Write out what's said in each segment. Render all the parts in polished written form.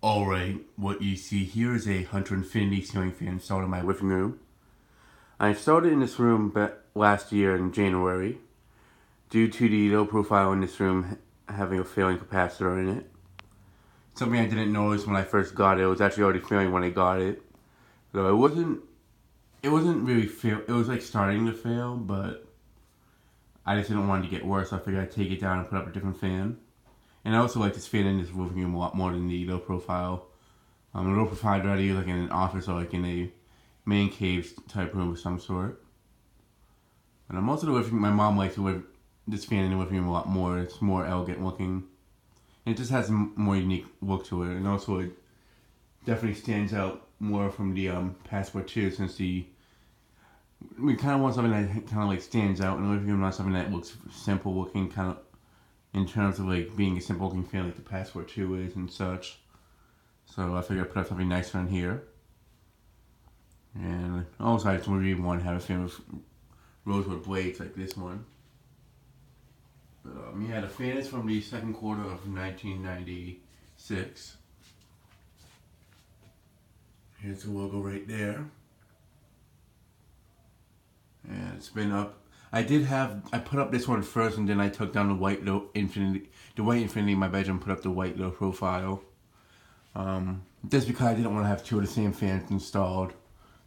Alright, what you see here is a Hunter Infiniti ceiling fan installed in my living room. I installed it in this room last year in January due to the low profile in this room having a failing capacitor in it. Something I didn't notice when I first got it. It was actually already failing when I got it. So it wasn't really fail. It was like starting to fail, but I just didn't want it to get worse. So I figured I'd take it down and put up a different fan. And I also like this fan in this living room a lot more than the low profile. The low profile I'd rather use like in an office or like in a man cave type room of some sort. But I'm also the living. My mom likes this fan in the living room a lot more. It's more elegant looking. And it just has a more unique look to it, and also it definitely stands out more from the Passport 2 since we kind of want something that kind of like stands out in the living room, not something that looks simple looking, kind of in terms of like being a simple looking fan like the Passport 2 is and such. So I figured I'd put up something nicer in here. And also I just really want to have a fan with rosewood blades like this one. But yeah, the fan is from the second quarter of 1996. Here's the logo right there. And it's been up. I put up this one first, and then I took down the white Infiniti in my bedroom, put up the white low profile. Just because I didn't want to have two of the same fans installed,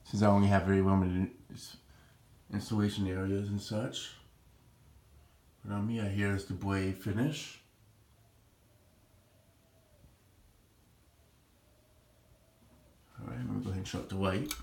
since I only have very limited installation areas and such. But yeah, here's the blade finish. Alright, I'm going to go ahead and shut the light.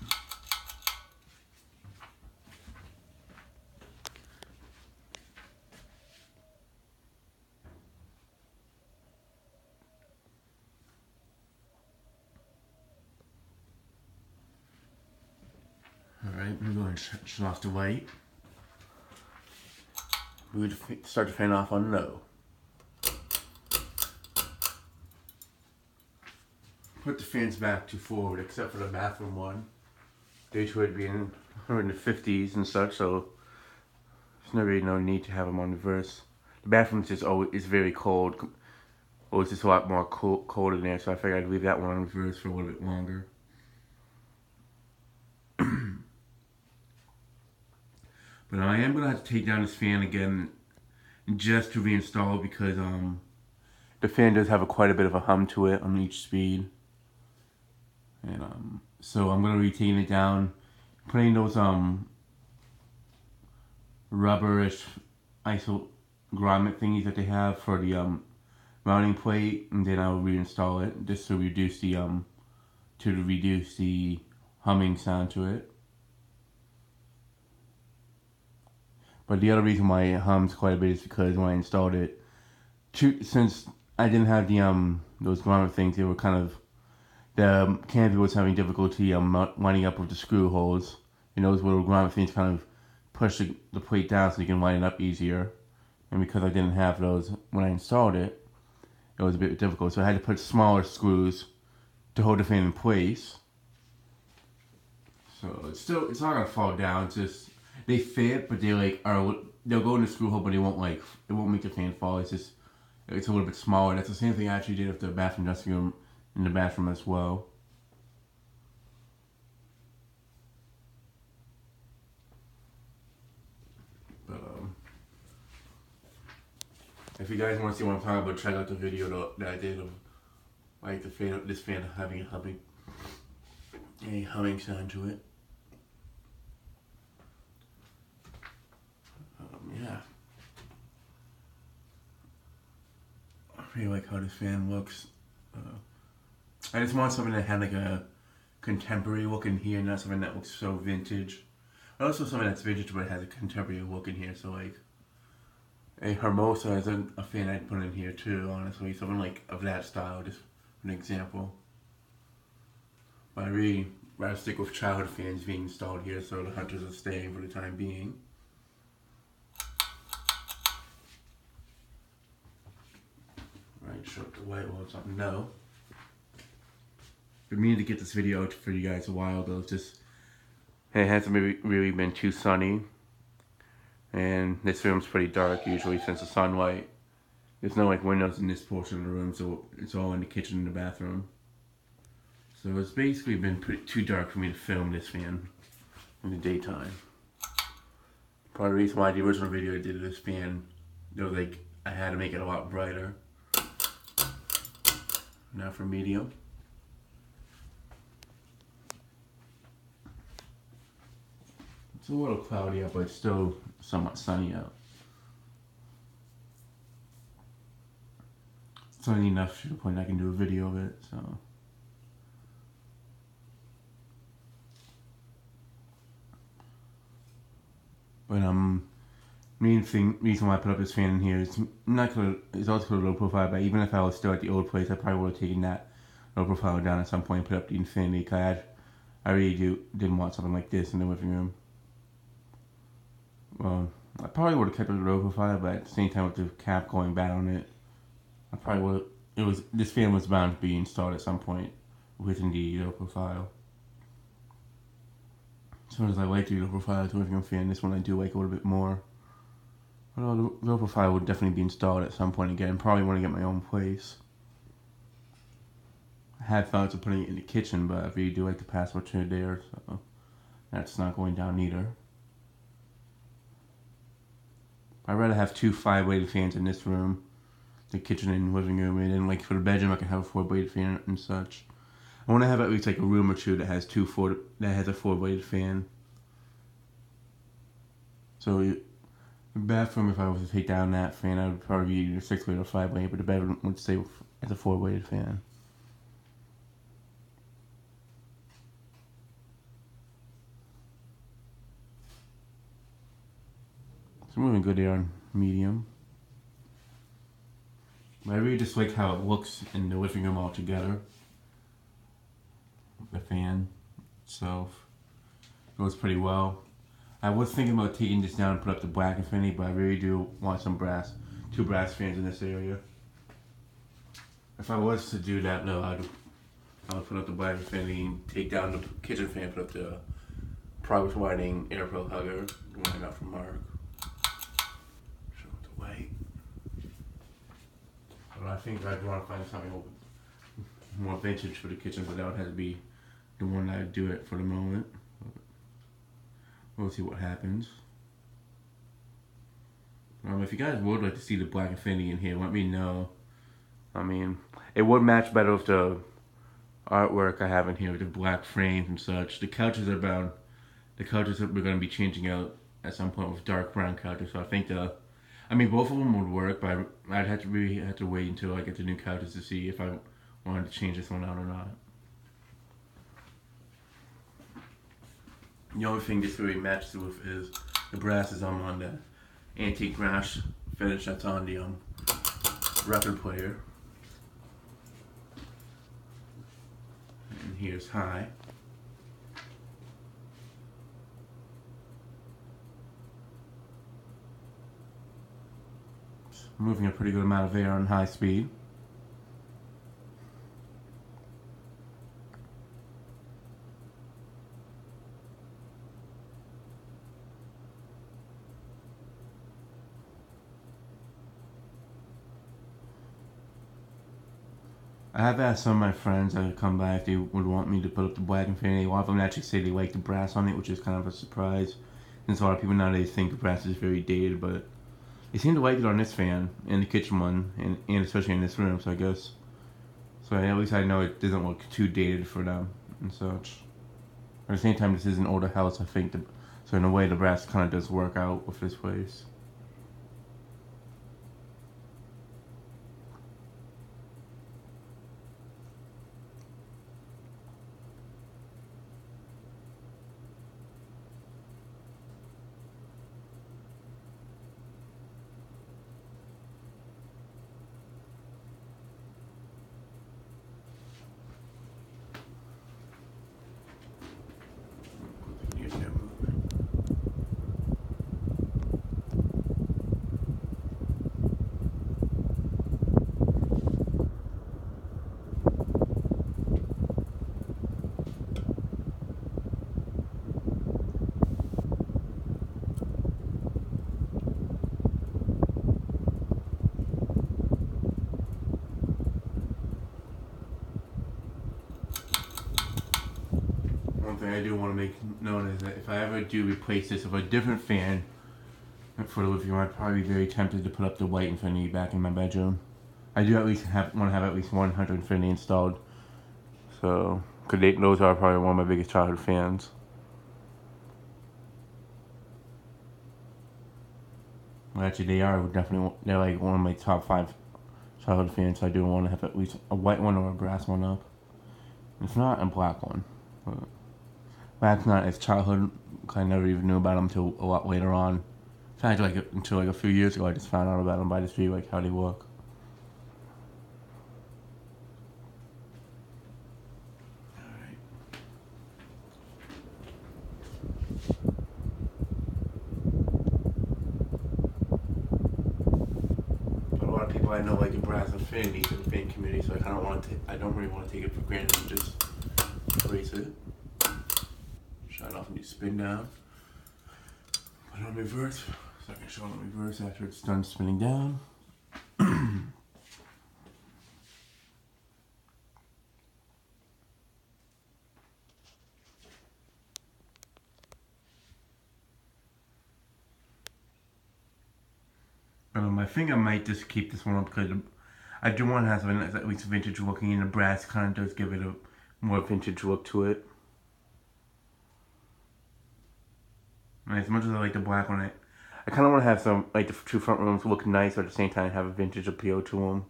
Alright, I'm going to go ahead and shut off the light. We're going to start the fan off on low. Put the fans back to forward, except for the bathroom one. Due to it being in the 50s and such, so there's no really no need to have them on reverse. The bathroom is very cold. Or it's just a lot more cold in there, so I figured I'd leave that one on reverse for a little bit longer. But I am gonna have to take down this fan again just to reinstall it because the fan does have quite a bit of a hum to it on each speed. And so I'm gonna be taking it down, putting those rubberish grommet thingies that they have for the mounting plate, and then I'll reinstall it just to reduce the humming sound to it. But the other reason why it hums quite a bit is because when I installed it, since I didn't have the those grommet things, they were kind of, the canopy was having difficulty lining up with the screw holes. And those little grommet things kind of push the plate down so you can line it up easier. And because I didn't have those when I installed it, it was a bit difficult. So I had to put smaller screws to hold the fan in place. So it's not gonna fall down. It's just they fit, but they'll go in the screw hole, but it won't make the fan fall. It's a little bit smaller. That's the same thing I actually did with the bathroom dressing room in the bathroom as well. But if you guys want to see what I'm talking about, check out the video that I did of like this fan having a humming sound to it. Yeah. I really like how this fan looks. I just want something that had like a contemporary look in here, not something that looks so vintage. Also something that's vintage but has a contemporary look in here, so like a Hermosa is a fan I'd put in here too, honestly. Something like of that style, just for an example. But I really rather stick with childhood fans being installed here, so the Hunters are staying for the time being. Right, shut the light while it's on no. Been meaning to get this video out for you guys a while ago. It hasn't really been too sunny. And this room's pretty dark usually since the sunlight. There's no like windows in this portion of the room, so it's all in the kitchen and the bathroom. So it's basically been too dark for me to film this fan in the daytime. Part of the reason why the original video I did of this fan, I had to make it a lot brighter. Now for medium. It's a little cloudy out, but it's still somewhat sunny out. Sunny enough to the point I can do a video of it, so. But reason why I put up this fan in here is it's also low profile, but even if I was still at the old place, I probably would have taken that low profile down at some point and put up the Infiniti, because I really didn't want something like this in the living room. Well, I probably would have kept it low profile, but at the same time with the cap going bad on it, I probably would. This fan was bound to be installed at some point within the low profile. As much as I like the low profile to living room fan, this one I do like a little bit more. Although the low profile would definitely be installed at some point again. Probably want to get my own place. I had thoughts of putting it in the kitchen, but I really do like the password to there, so that's not going down either. I'd rather have 2 5-bladed fans in this room, the kitchen and living room, and then like for the bedroom I can have a 4-bladed fan and such. I want to have at least like a room or two that has a 4-bladed fan. So the bathroom, if I was to take down that fan, I would probably be either 6-bladed or 5-bladed, but the bedroom would stay as a 4-bladed fan. So moving good there on medium. But I really just like how it looks in the living room all together. The fan itself goes pretty well. I was thinking about taking this down and put up the black Infiniti, but I really do want some 2 brass fans in this area. If I was to do that though, I would put up the black Infiniti and take down the kitchen fan, put up the private widening air pro hugger, the one I got from Mark. Show it the white. But I think I'd want to find something more vintage for the kitchen, but that would have to be the one I'd do it for the moment. We'll see what happens. If you guys would like to see the black Infiniti in here, let me know. I mean, it would match better with the artwork I have in here with the black frames and such. The couches are we're going to be changing out at some point with dark brown couches. So I think both of them would work, but I'd really have to wait until I get the new couches to see if I wanted to change this one out or not. The only thing this really matches with is the brass is on the antique brass finish that's on the record player. And here's high. Moving a pretty good amount of air on high speed. I have asked some of my friends that would come by if they would want me to put up the black Infiniti. A lot of them actually say they like the brass on it, which is kind of a surprise. Since a lot of people nowadays think the brass is very dated, but they seem to like it on this fan, and the kitchen one, and especially in this room, so I guess. So at least I know it doesn't look too dated for them and such. At the same time, this is an older house, I think, so in a way the brass kind of does work out with this place. one thing I do want to make known is that if I ever do replace this with a different fan for the living room, I'd probably be very tempted to put up the white Infiniti back in my bedroom. I do at least want to have at least 100 Infiniti installed. So, cause those are probably one of my biggest childhood fans. Well, actually, they're like one of my top 5 childhood fans. So I do want to have at least a white one or a brass one up. If not, a black one. But black's not as childhood, cause I never even knew about them until a lot later on. In fact, until a few years ago, I just found out about them by just see how they look. But a lot of people I know like the brass Infiniti in the fan community, so I don't really want to take it for granted and just erase it. Shut off and you spin down. Put it on reverse, so I can show it on reverse after it's done spinning down. I think I might just keep this one up because I do want to have something that's at least vintage looking, and the brass kind of does give it a more vintage look to it. And as much as I like the black one, I kind of want to have some, like the two front rooms look nice, but at the same time have a vintage appeal to them.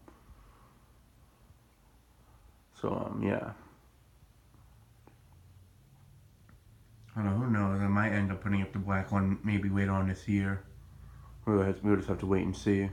So, yeah. I don't know, who knows, I might end up putting up the black one maybe later on this year. We'll just have to wait and see.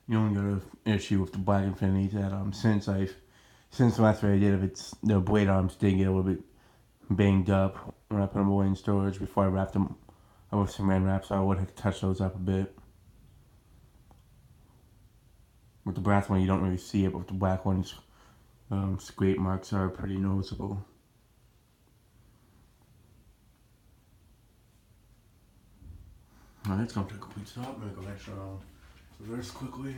The only other issue with the black Infiniti is that since the last video I did, the blade arms did get a little bit banged up when I put them away in storage before I wrapped them with saran wrap, so I would have to touch those up a bit. With the brass one, you don't really see it, but with the black ones, scrape marks are pretty noticeable. Alright, it's going to a complete stop. I'm going to go extra reverse quickly.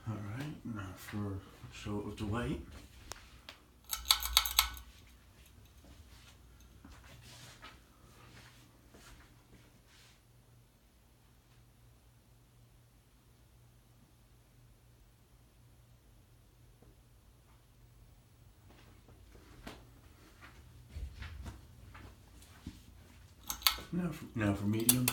Alright, now show it with the light. Now for medium.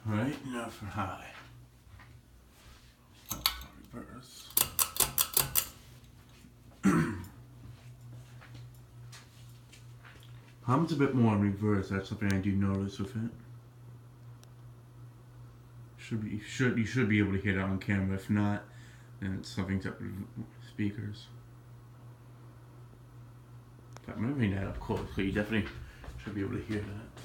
Alright, now for high. Reverse. Hum's a bit more in reverse, that's something I do notice with it. You should be able to hear that on camera. If not, then it's something's up with speakers. But moving that up close, so you definitely Should be able to hear that.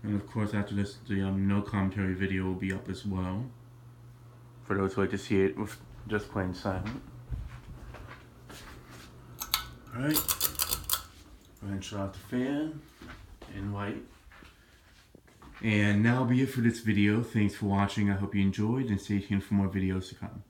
And of course, after this, the no commentary video will be up as well. For those who like to see it with just plain silent. Alright. Go ahead and shut off the fan and light. And that'll be it for this video. Thanks for watching. I hope you enjoyed, and stay tuned for more videos to come.